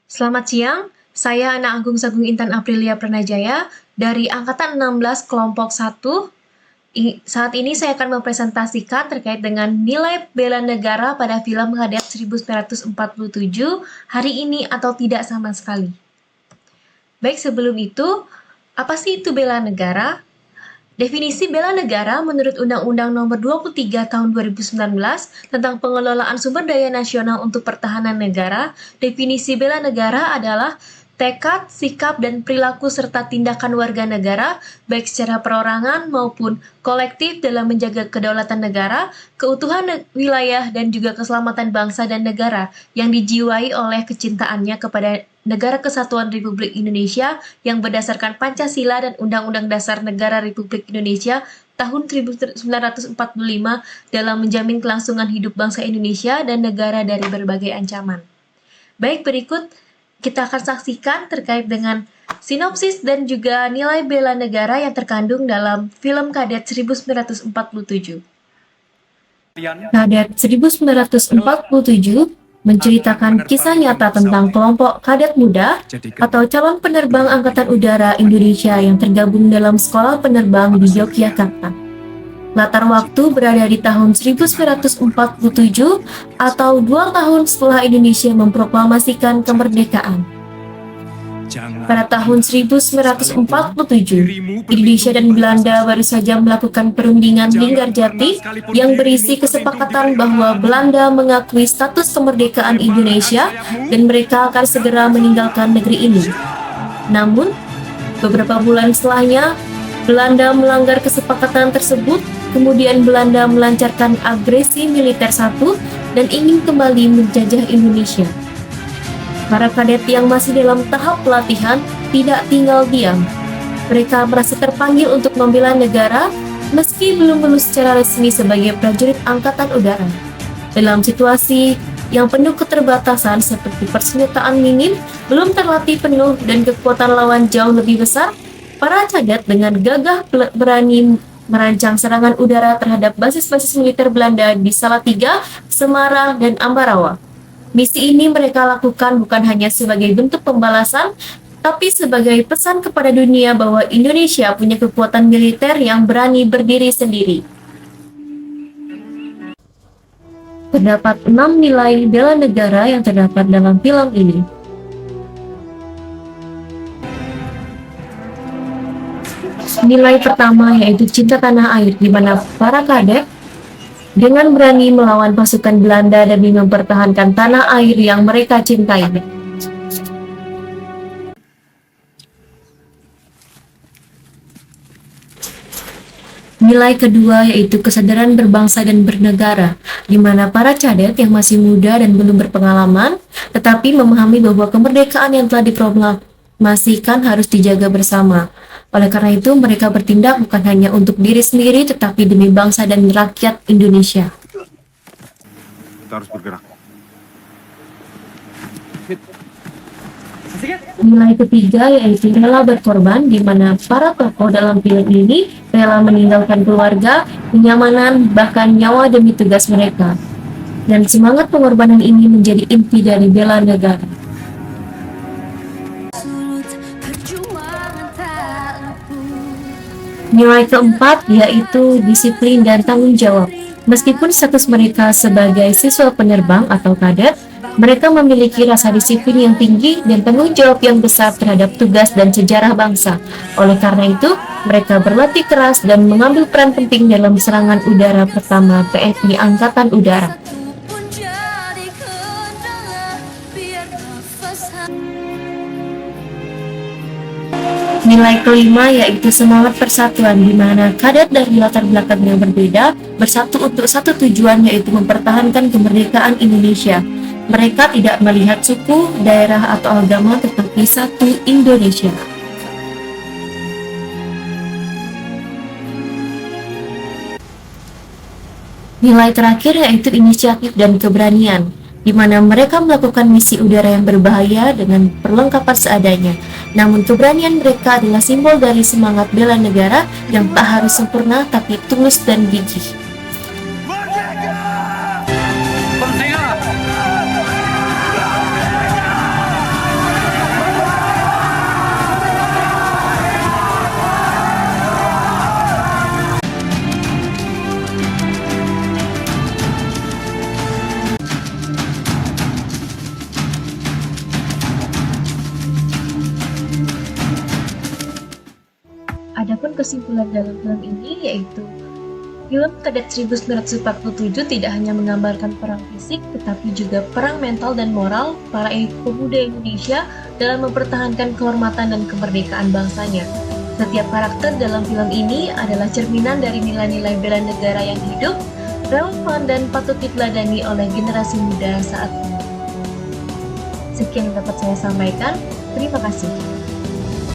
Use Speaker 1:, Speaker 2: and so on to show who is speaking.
Speaker 1: Selamat siang, saya Anak Agung Sagung Intan Aprilia Pranajaya dari Angkatan 16 Kelompok 1. Saat ini saya akan mempresentasikan terkait dengan nilai bela negara pada film Kadet 1947 hari ini atau tidak sama sekali. Baik, sebelum itu, apa sih itu bela negara? Definisi bela negara menurut Undang-Undang Nomor 23 Tahun 2019 tentang pengelolaan sumber daya nasional untuk pertahanan negara, definisi bela negara adalah tekad, sikap, dan perilaku serta tindakan warga negara, baik secara perorangan maupun kolektif dalam menjaga kedaulatan negara, keutuhan wilayah, dan juga keselamatan bangsa dan negara yang dijiwai oleh kecintaannya kepada Negara Kesatuan Republik Indonesia yang berdasarkan Pancasila dan Undang-Undang Dasar Negara Republik Indonesia tahun 1945 dalam menjamin kelangsungan hidup bangsa Indonesia dan negara dari berbagai ancaman. Baik, berikut kita akan saksikan terkait dengan sinopsis dan juga nilai bela negara yang terkandung dalam film Kadet 1947. Kadet 1947 menceritakan kisah nyata tentang kelompok kadet muda atau calon penerbang Angkatan Udara Indonesia yang tergabung dalam sekolah penerbang di Yogyakarta. Latar waktu berada di tahun 1947 atau 2 tahun setelah Indonesia memproklamasikan kemerdekaan. Pada tahun 1947, Indonesia dan Belanda baru saja melakukan perundingan Linggarjati yang berisi kesepakatan bahwa Belanda mengakui status kemerdekaan Indonesia dan mereka akan segera meninggalkan negeri ini. Namun, beberapa bulan setelahnya, Belanda melanggar kesepakatan tersebut, kemudian Belanda melancarkan agresi militer satu dan ingin kembali menjajah Indonesia. Para kadet yang masih dalam tahap pelatihan tidak tinggal diam. Mereka merasa terpanggil untuk membela negara meski belum lulus secara resmi sebagai prajurit Angkatan Udara. Dalam situasi yang penuh keterbatasan seperti persenjataan minim, belum terlatih penuh dan kekuatan lawan jauh lebih besar, para cadet dengan gagah berani merancang serangan udara terhadap basis-basis militer Belanda di Salatiga, Semarang, dan Ambarawa. Misi ini mereka lakukan bukan hanya sebagai bentuk pembalasan, tapi sebagai pesan kepada dunia bahwa Indonesia punya kekuatan militer yang berani berdiri sendiri. Terdapat 6 nilai bela negara yang terdapat dalam film ini. Nilai pertama yaitu cinta tanah air, di mana para kadet dengan berani melawan pasukan Belanda demi mempertahankan tanah air yang mereka cintai. Nilai kedua yaitu kesadaran berbangsa dan bernegara, di mana para cadet yang masih muda dan belum berpengalaman, tetapi memahami bahwa kemerdekaan yang telah diproklamasikan harus dijaga bersama. Oleh karena itu, mereka bertindak bukan hanya untuk diri sendiri, tetapi demi bangsa dan rakyat Indonesia.
Speaker 2: Kita harus bergerak.
Speaker 1: Nilai ketiga yaitu rela berkorban, di mana para tokoh dalam film ini rela meninggalkan keluarga, kenyamanan, bahkan nyawa demi tugas mereka. Dan semangat pengorbanan ini menjadi inti dari bela negara. Nilai keempat yaitu disiplin dan tanggung jawab. Meskipun status mereka sebagai siswa penerbang atau kadet, mereka memiliki rasa disiplin yang tinggi dan tanggung jawab yang besar terhadap tugas dan sejarah bangsa. Oleh karena itu, mereka berlatih keras dan mengambil peran penting dalam serangan udara pertama TNI Angkatan Udara. Nilai kelima yaitu semangat persatuan, di mana kadet dari latar belakang yang berbeda bersatu untuk satu tujuan, yaitu mempertahankan kemerdekaan Indonesia. Mereka tidak melihat suku, daerah, atau agama, tetapi satu Indonesia. Nilai terakhir yaitu inisiatif dan keberanian, di mana mereka melakukan misi udara yang berbahaya dengan perlengkapan seadanya. Namun keberanian mereka adalah simbol dari semangat bela negara yang tak harus sempurna tapi tulus dan gigih. kesimpulan dalam film ini yaitu film Kadet 1947 tidak hanya menggambarkan perang fisik, tetapi juga perang mental dan moral para pemuda Indonesia dalam mempertahankan kehormatan dan kemerdekaan bangsanya. Setiap karakter dalam film ini adalah cerminan dari nilai-nilai bela negara yang hidup, relevan, dan patut diteladani oleh generasi muda saat ini. Sekian yang dapat saya sampaikan. Terima kasih.